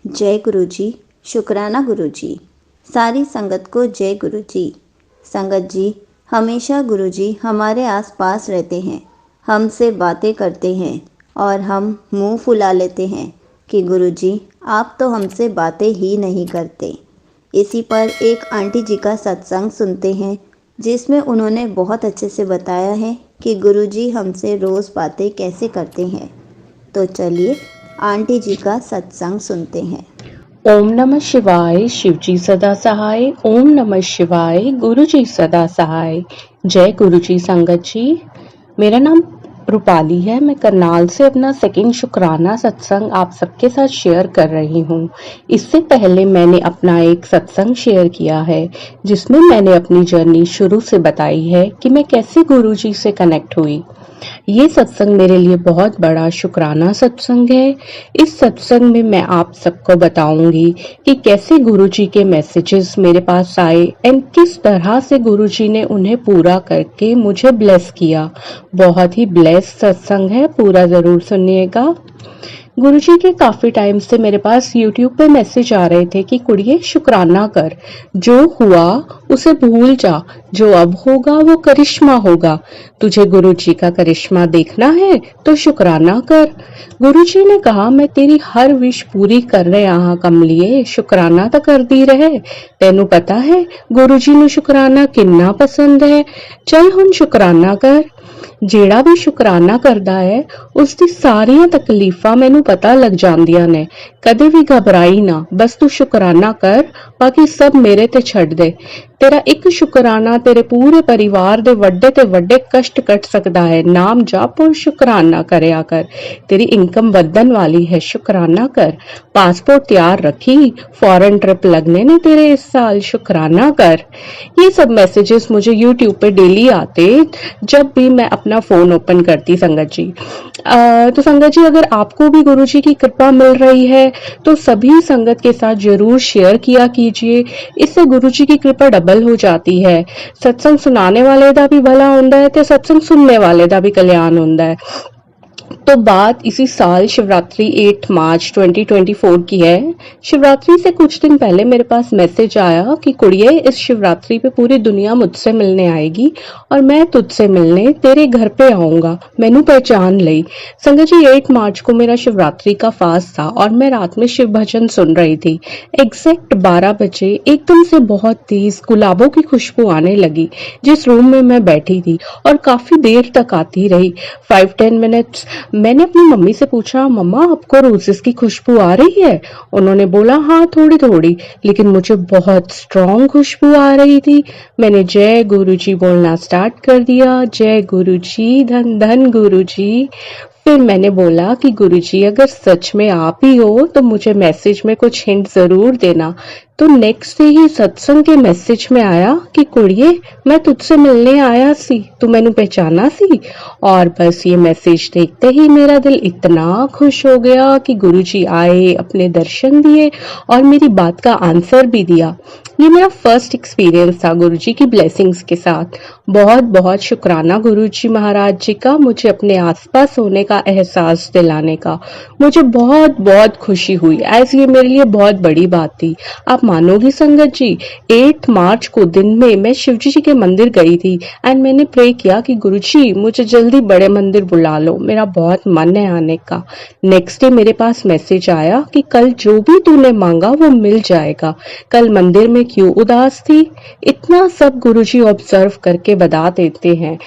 जय गुरु जी। शुक्राना गुरु जी। सारी संगत को जय गुरु जी। संगत जी, हमेशा गुरु जी हमारे आसपास रहते हैं, हमसे बातें करते हैं और हम मुंह फुला लेते हैं कि गुरु जी आप तो हमसे बातें ही नहीं करते। इसी पर एक आंटी जी का सत्संग सुनते हैं जिसमें उन्होंने बहुत अच्छे से बताया है कि गुरु जी हमसे रोज़ बातें कैसे करते हैं। तो चलिए आंटी जी का सत्संग सुनते हैं। ओम नमः शिवाय। शिव जी सदा सहाय। ओम नमः शिवाय। गुरु जी सदा सहाय। जय गुरु जी। संगत जी, मेरा नाम रूपाली है। मैं करनाल से अपना सेकंड शुक्राना सत्संग आप सबके साथ शेयर कर रही हूँ। इससे पहले मैंने अपना एक सत्संग शेयर किया है जिसमें मैंने अपनी जर्नी शुरू से बताई है कि मैं कैसे गुरु जी से कनेक्ट हुई। ये सत्संग मेरे लिए बहुत बड़ा शुक्राना सत्संग है। इस सत्संग में मैं आप सबको बताऊंगी कि कैसे गुरुजी के मैसेजेस मेरे पास आए एंड किस तरह से गुरुजी ने उन्हें पूरा करके मुझे ब्लेस किया। बहुत ही ब्लेस सत्संग है, पूरा जरूर सुनिएगा। गुरुजी के काफी टाइम से मेरे पास YouTube पे मैसेज आ रहे थे कि कुड़िए शुक्राना कर, जो हुआ उसे भूल जा, जो अब होगा वो करिश्मा होगा। तुझे गुरुजी का करिश्मा देखना है तो शुक्राना कर। गुरुजी ने कहा मैं तेरी हर विश पूरी कर रहे आहा कमलिए, शुक्राना तो कर दी रहे। तेनू पता है गुरुजी ਨੂੰ शुक्राना किन्ना पसंद है। चल हुण शुक्राना कर। ਜਿਹੜਾ ਵੀ ਸ਼ੁਕਰਾਨਾ ਕਰਦਾ ਹੈ ਉਸ ਦੀ ਸਾਰੀਆਂ ਤਕਲੀਫਾਂ ਮੈਨੂੰ ਪਤਾ ਲੱਗ ਜਾਂਦੀਆਂ ਨੇ। ਕਦੇ ਵੀ ਘਬਰਾਈ ਨਾ, ਬਸ ਤੂੰ ਸ਼ੁਕਰਾਨਾ ਕਰ, ਬਾਕੀ ਸਭ ਮੇਰੇ ਤੇ ਛੱਡ ਦੇ। तेरा एक शुक्राना तेरे पूरे परिवार दे वड्डे ते वड्डे कष्ट कट सकता है। नाम जाप और शुक्राना करया कर। तेरी इनकम वधन वाली है, शुक्राना कर। पासपोर्ट तैयार रखी, फॉरेन ट्रिप लगने ने तेरे इस साल, शुक्राना कर। ये सब मैसेजेस मुझे YouTube पे डेली आते जब भी मैं अपना फोन ओपन करती। संगत जी, तो संगत जी अगर आपको भी गुरु जी की कृपा मिल रही है तो सभी संगत के साथ जरूर शेयर किया कीजिए। इससे गुरु जी की कृपा डबल हो जाती है। सत्संग सुनाने वाले दा भी भला होंदा है ते सत्संग सुनने वाले दा भी कल्याण होंदा है। तो बात इसी साल शिवरात्रि 8 मार्च 2024 की है। शिवरात्रि से कुछ दिन पहले मेरे पास मैसेज आया कि कुड़िए इस शिवरात्रि पे पूरी दुनिया मुझसे मिलने आएगी और मैं तुझसे मिलने तेरे घर पे आऊंगा, मैनू पहचान लई। संगत जी 8 मार्च को मेरा शिवरात्रि का फास्ट था और मैं रात में शिव भजन सुन रही थी। एग्जैक्ट 12 बजे एकदम से बहुत तेज गुलाबों की खुशबू आने लगी जिस रूम में मैं बैठी थी और काफी देर तक आती रही, 5-10 मिनट्स। मैंने अपनी मम्मी से पूछा, मम्मा आपको रोजेस की खुशबू आ रही है? उन्होंने बोला हाँ थोड़ी थोड़ी, लेकिन मुझे बहुत स्ट्रॉन्ग खुशबू आ रही थी। मैंने जय गुरुजी बोलना स्टार्ट कर दिया, जय गुरुजी, धन धन गुरुजी। फिर मैंने बोला कि गुरुजी अगर सच में आप ही हो तो मुझे मैसेज में कुछ हिंट जरूर देना। तो नेक्स्ट डे ही सत्संग के मैसेज में आया कि कुड़िए मैं तुझसे मिलने आया सी, तू मैनू पहचाना सी। और बस ये मैसेज देखते ही मेरा दिल इतना खुश हो गया कि गुरुजी आए, अपने दर्शन दिए और मेरी बात का आंसर भी दिया। ये मेरा फर्स्ट एक्सपीरियंस था गुरुजी की ब्लेसिंग्स के साथ। बहुत बहुत शुक्राना गुरुजी महाराज जी का मुझे अपने आसपास होने का एहसास दिलाने का। मुझे बहुत बहुत खुशी हुई, ऐसे ये मेरे लिए बहुत बड़ी बात थी। आप मानोगी संगत जी, 8 मार्च को दिन में मैं शिवजी जी के मंदिर गई थी एंड मैंने प्रे किया कि गुरुजी मुझे जल्दी बड़े मंदिर बुला लो, मेरा बहुत मन है आने का। नेक्स्ट डे मेरे पास मैसेज आया कि कल जो भी तूने मांगा वो मिल जाएगा। कल मंदिर में क्यों उदास थी? इतना सब गुरुजी ऑब्जर्व करके बता देते हैं।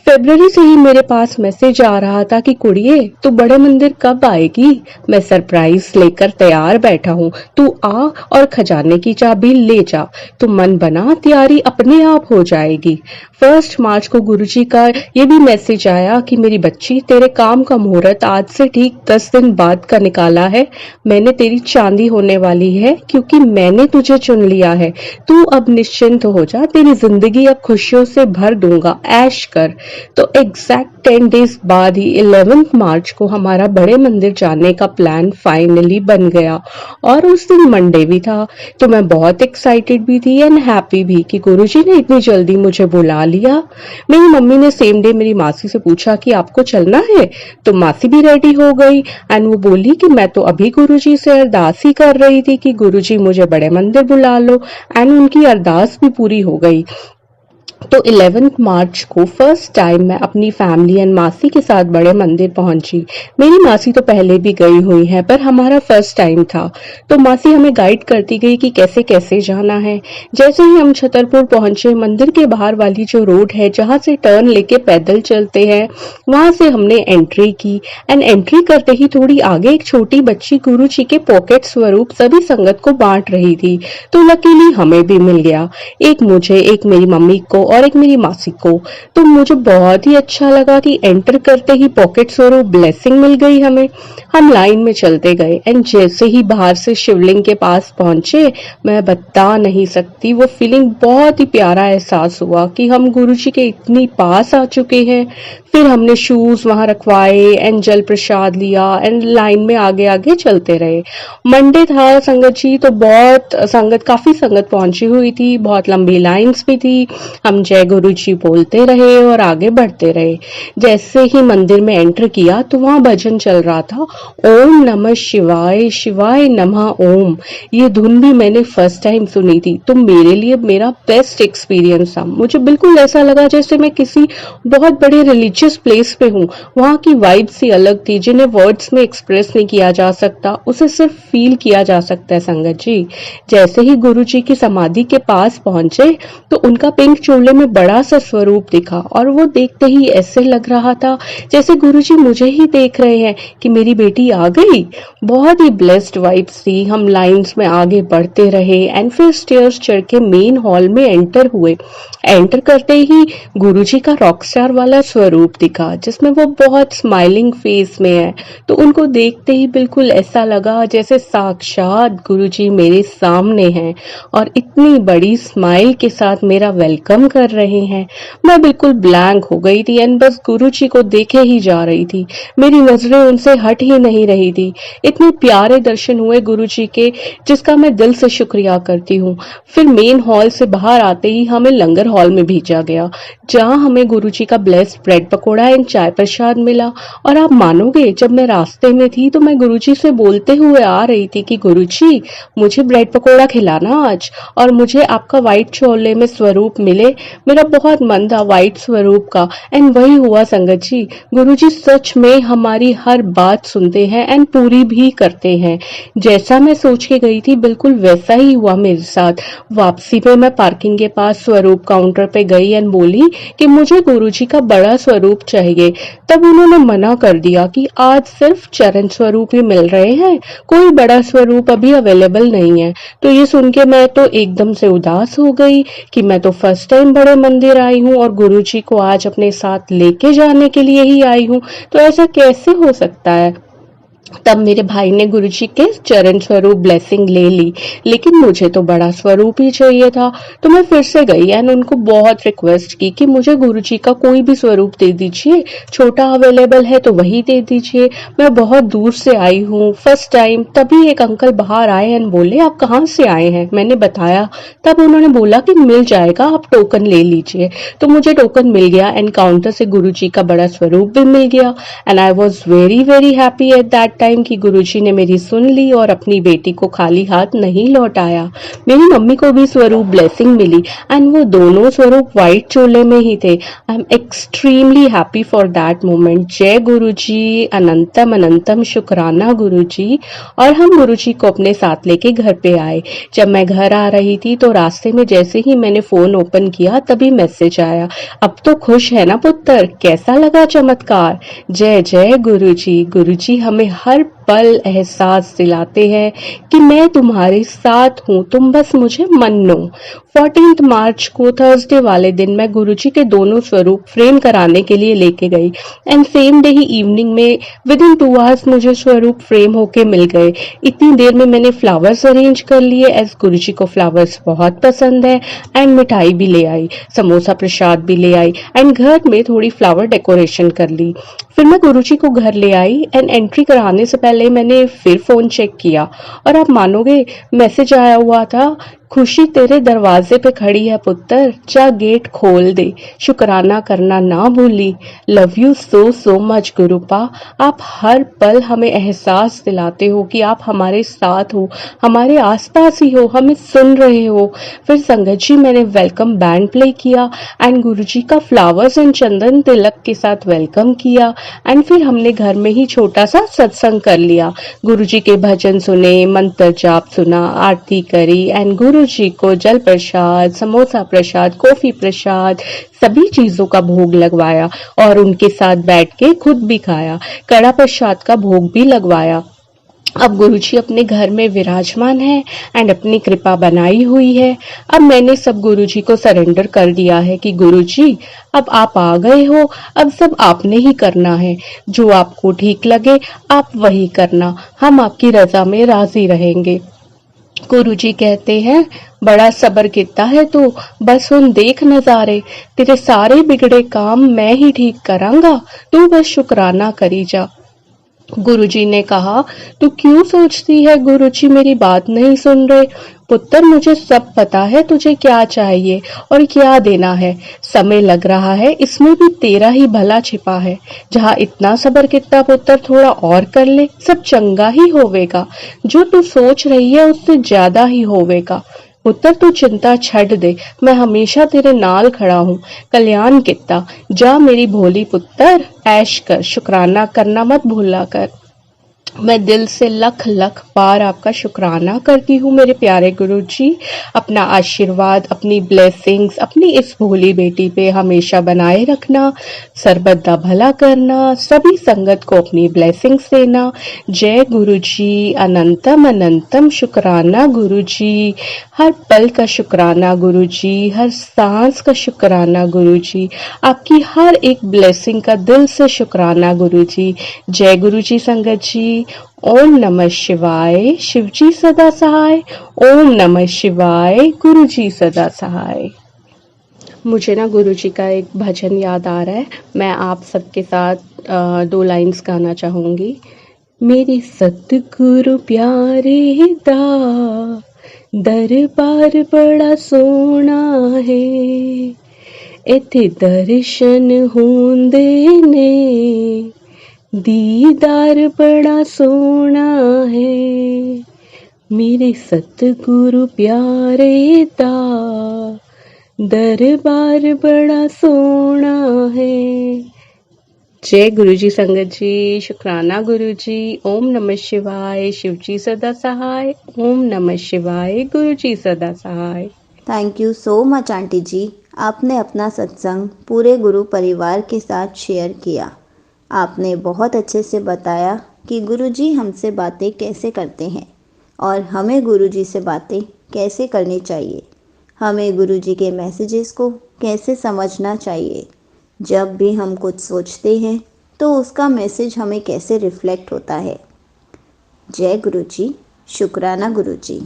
फरवरी से ही मेरे पास मैसेज आ रहा था कि कुड़िए तू बड़े मंदिर कब आएगी? मैं सरप्राइज लेकर तैयार बैठा हूँ, तू आ और खजाने की चाबी ले जा। तू मन बना, तैयारी अपने आप हो जाएगी। 1 मार्च को गुरुजी का ये भी मैसेज आया कि मेरी बच्ची तेरे काम का मुहूर्त आज से ठीक 10 दिन बाद का निकाला है। मैंने तेरी चांदी होने वाली है क्योंकि मैंने तुझे चुन लिया है। तू अब निश्चिंत हो जा, तेरी जिंदगी अब खुशियों से भर दूंगा, ऐश कर। तो एग्जैक्ट 10 डेज बाद ही 11 मार्च को हमारा बड़े मंदिर जाने का प्लान फाइनली बन गया और उस दिन मंडे भी था। तो मैं बहुत एक्साइटेड भी थी एंड हैप्पी भी कि गुरुजी ने इतनी जल्दी मुझे बुला लिया। मेरी मम्मी ने सेम डे मेरी मासी से पूछा कि आपको चलना है, तो मासी भी रेडी हो गई एंड वो बोली कि मैं तो अभी गुरुजी से अरदास ही कर रही थी कि गुरुजी मुझे बड़े मंदिर बुला लो, एंड उनकी अरदास भी पूरी हो गई। तो 11 मार्च को फर्स्ट टाइम मैं अपनी फैमिली एंड मासी के साथ बड़े मंदिर पहुंची। मेरी मासी तो पहले भी गई हुई है पर हमारा फर्स्ट टाइम था, तो मासी हमें गाइड करती गई कि कैसे कैसे जाना है। जैसे ही हम छतरपुर पहुंचे, मंदिर के बाहर वाली जो रोड है जहां से टर्न लेके पैदल चलते हैं, वहां से हमने एंट्री की एंड एंट्री करते ही थोड़ी आगे एक छोटी बच्ची गुरु जी के पॉकेट स्वरूप सभी संगत को बांट रही थी। तो लकीली हमें भी मिल गया, एक मुझे, एक मेरी मम्मी को और एक मेरी मासी को। तो मुझे बहुत ही अच्छा लगा कि एंटर करते ही पॉकेट स्वरूप ब्लेसिंग मिल गई हमें। हम लाइन में चलते गए एंड जैसे ही बाहर से शिवलिंग के पास पहुंचे, मैं बता नहीं सकती, वो फीलिंग बहुत ही प्यारा एहसास हुआ कि हम गुरुजी के इतनी पास आ चुके हैं। फिर हमने शूज वहां रखवाए एंड जल प्रसाद लिया एंड लाइन में आगे आगे चलते रहे। मंडे था संगत जी, तो काफी संगत पहुंची हुई थी, बहुत लंबी लाइंस भी थी। हम जय गुरु जी बोलते रहे और आगे बढ़ते रहे। जैसे ही मंदिर में एंटर किया तो वहां भजन चल रहा था, ओम नमः शिवाय, शिवाय नमः ओम। ये धुन भी मैंने फर्स्ट टाइम सुनी थी, तो मेरे लिए मेरा बेस्ट एक्सपीरियंस था। मुझे बिल्कुल ऐसा लगा जैसे मैं किसी बहुत बड़े रिलीजियस प्लेस पे हूँ। वहां की वाइब्स ही अलग थी, जिन्हें वर्ड्स में एक्सप्रेस नहीं किया जा सकता, उसे सिर्फ फील किया जा सकता है संगत जी। जैसे ही गुरु जी की समाधि के पास पहुंचे तो उनका पिंक चोले में बड़ा सा स्वरूप दिखा और वो देखते ही ऐसे लग रहा था जैसे गुरुजी मुझे ही देख रहे हैं कि मेरी बेटी आ गई। बहुत ही ब्लेस्ड वाइब्स थी। हम लाइंस में आगे बढ़ते रहे एंड फिर स्टेयर्स चढ़ के मेन हॉल में एंटर हुए। एंटर करते ही गुरुजी का रॉकस्टार वाला स्वरूप दिखा, जिसमें वो बहुत स्माइलिंग फेस में है। तो उनको देखते ही बिल्कुल ऐसा लगा जैसे साक्षात गुरुजी मेरे सामने हैं और इतनी बड़ी स्माइल के साथ मेरा वेलकम कर रहे हैं। मैं बिल्कुल ब्लैंक हो गई थी एंड बस गुरुजी को देखे ही जा रही थी। मेरी नजरें उनसे हट ही नहीं रही थी। इतने प्यारे दर्शन हुए गुरुजी के, जिसका मैं दिल से शुक्रिया करती हूँ। फिर मेन हॉल से बाहर आते ही हमें लंगर हॉल में भेजा गया, जहाँ हमें गुरुजी का ब्लेस्ड ब्रेड पकोड़ा एंड चाय प्रसाद मिला। और आप मानोगे, जब मैं रास्ते में थी तो मैं गुरुजी से बोलते हुए आ रही थी कि गुरुजी मुझे ब्रेड पकोड़ा खिलाना आज, और मुझे आपका व्हाइट छोले में स्वरूप मिले। मेरा बहुत मन था व्हाइट स्वरूप का, एंड वही हुआ संगत जी। गुरुजी सच में हमारी हर बात सुनते हैं एंड पूरी भी करते हैं। जैसा मैं सोच के गई थी बिल्कुल वैसा ही हुआ मेरे साथ। वापसी पे मैं पार्किंग के पास स्वरूप काउंटर पे गई एंड बोली कि मुझे गुरुजी का बड़ा स्वरूप चाहिए। तब उन्होंने मना कर दिया कि आज सिर्फ चरण स्वरूप ही मिल रहे हैं, कोई बड़ा स्वरूप अभी अवेलेबल नहीं है। तो ये सुन के मैं तो एकदम से उदास हो गई कि मैं तो फर्स्ट टाइम बड़े मंदिर आई हूँ और गुरुजी को आज अपने साथ लेके जाने के लिए ही आई हूँ, तो ऐसा कैसे हो सकता है। तब मेरे भाई ने गुरुजी के चरण स्वरूप ब्लेसिंग ले ली, लेकिन मुझे तो बड़ा स्वरूप ही चाहिए था। तो मैं फिर से गई एंड उनको बहुत रिक्वेस्ट की कि मुझे गुरुजी का कोई भी स्वरूप दे दीजिए, छोटा अवेलेबल है तो वही दे दीजिए, मैं बहुत दूर से आई हूँ फर्स्ट टाइम। तभी एक अंकल बाहर आए एंड बोले आप कहाँ से आए हैं। मैंने बताया, तब उन्होंने बोला कि मिल जाएगा, आप टोकन ले लीजिए। तो मुझे टोकन मिल गया एंड काउंटर से गुरुजी का बड़ा स्वरूप भी मिल गया and I was very very happy at that time कि गुरुजी ने मेरी सुन ली और अपनी बेटी को खाली हाथ नहीं लौटाया। मेरी मम्मी को भी स्वरूप ब्लेसिंग मिली एंड वो दोनों स्वरूप व्हाइट चोले में ही थे। I am extremely happy for that moment. जय गुरुजी, अनंतम अनंतम शुक्राना गुरुजी। और हम गुरुजी को अपने साथ लेके घर पे आए। जब मैं घर आ रही थी तो रास्ते में जैसे ही मैंने फोन ओपन किया तभी मैसेज आया, अब तो खुश है ना पुत्र, कैसा लगा चमत्कार। जय जय गुरुजी। गुरुजी हमें हर पल एहसास दिलाते हैं कि मैं तुम्हारे साथ हूँ, तुम बस मुझे मानो। 14 मार्च को थर्सडे वाले दिन मैं गुरुजी के दोनों स्वरूप फ्रेम कराने के लिए लेके गई and same day he evening में विद इन 2 आवर्स मुझे स्वरूप फ्रेम होके मिल गए। इतनी देर में मैंने फ्लावर्स अरेंज कर लिए एज गुरुजी को फ्लावर्स बहुत पसंद है एंड मिठाई भी ले आई, समोसा प्रसाद भी ले आई एंड घर में थोड़ी फ्लावर डेकोरेशन कर ली। फिर मैं गुरुजी को घर ले आई एंड एंट्री कराने से पहले मैंने फिर फोन चेक किया और आप मानोगे मैसेज आया हुआ था, खुशी तेरे दरवाजे पे खड़ी है पुत्र, जा गेट खोल दे, शुक्राना करना ना भूली। Love you so so much गुरुपा, आप हर पल हमें एहसास दिलाते हो कि आप हमारे साथ हो, हमारे आसपास ही हो, हमें सुन रहे हो। फिर संगत जी मैंने वेलकम बैंड प्ले किया एंड गुरुजी का फ्लावर्स एंड चंदन तिलक के साथ वेलकम किया एंड फिर हमने घर में ही छोटा सा सत्संग कर लिया। गुरुजी के भजन सुने, मंत्र जाप सुना, आरती करी एंड गुरुजी को जल प्रसाद, समोसा प्रसाद, कॉफी प्रसाद सभी चीजों का भोग लगवाया और उनके साथ बैठ के खुद भी खाया। कड़ा प्रसाद का भोग भी लगवाया। अब गुरुजी अपने घर में विराजमान है एंड अपनी कृपा बनाई हुई है। अब मैंने सब गुरुजी को सरेंडर कर दिया है कि गुरुजी अब आप आ गए हो, अब सब आपने ही करना है, जो आपको ठीक लगे आप वही करना, हम आपकी रजा में राजी रहेंगे। गुरुजी कहते हैं बड़ा सब्र किता है तू, बस हुन देख नजारे, तेरे सारे बिगड़े काम मैं ही ठीक करांगा, तू बस शुक्राना करी जा। गुरुजी ने कहा तू क्यों सोचती है गुरुजी मेरी बात नहीं सुन रहे? पुत्र मुझे सब पता है तुझे क्या चाहिए और क्या देना है। समय लग रहा है इसमें भी तेरा ही भला छिपा है। जहाँ इतना सब्र कितना पुत्र थोड़ा और कर ले, सब चंगा ही होवेगा। जो तू सोच रही है उससे ज्यादा ही होवेगा। पुत्र तू चिंता छड़ दे, मैं हमेशा तेरे नाल खड़ा हूँ। कल्याण किता, जा मेरी भोली पुत्र, ऐश कर, शुक्राना करना मत भूला कर। मैं दिल से लख लख बार आपका शुक्राना करती हूँ मेरे प्यारे गुरुजी। अपना आशीर्वाद, अपनी ब्लेसिंग्स अपनी इस भोली बेटी पे हमेशा बनाए रखना, सरबत दा भला करना, सभी संगत को अपनी ब्लेसिंग्स देना। जय गुरुजी, अनंतम अनंतम शुक्राना गुरुजी, हर पल का शुक्राना गुरुजी, हर सांस का शुक्राना गुरुजी, आपकी हर एक ब्लेसिंग का दिल से शुक्राना गुरुजी। जय गुरुजी संगत जी। ओम नमः शिवाय, शिवजी सदा सहाय। ओम नमः शिवाय, गुरुजी सदा सहाय। मुझे ना गुरुजी का एक भजन याद आ रहा है, मैं आप सबके साथ 2 लाइंस गाना चाहूंगी। मेरे सतगुरु प्यारे दा दरबार बड़ा सोना है, इथे दर्शन होंदे ने, दीदार बड़ा सोना है। मेरे सतगुरु प्यारे दा दरबार बड़ा सोना है। जय गुरुजी संगत जी, शुक्राना गुरुजी। ओम नमः शिवाय, शिवजी सदा सहाय। ओम नमः शिवाय, गुरुजी सदा सहाय। Thank you so much aunty ji, आपने अपना सत्संग पूरे गुरु परिवार के साथ शेयर किया। आपने बहुत अच्छे से बताया कि गुरुजी हमसे बातें कैसे करते हैं और हमें गुरुजी से बातें कैसे करनी चाहिए, हमें गुरुजी के मैसेजेस को कैसे समझना चाहिए। जब भी हम कुछ सोचते हैं तो उसका मैसेज हमें कैसे रिफ्लेक्ट होता है। जय गुरुजी, शुक्राना गुरुजी।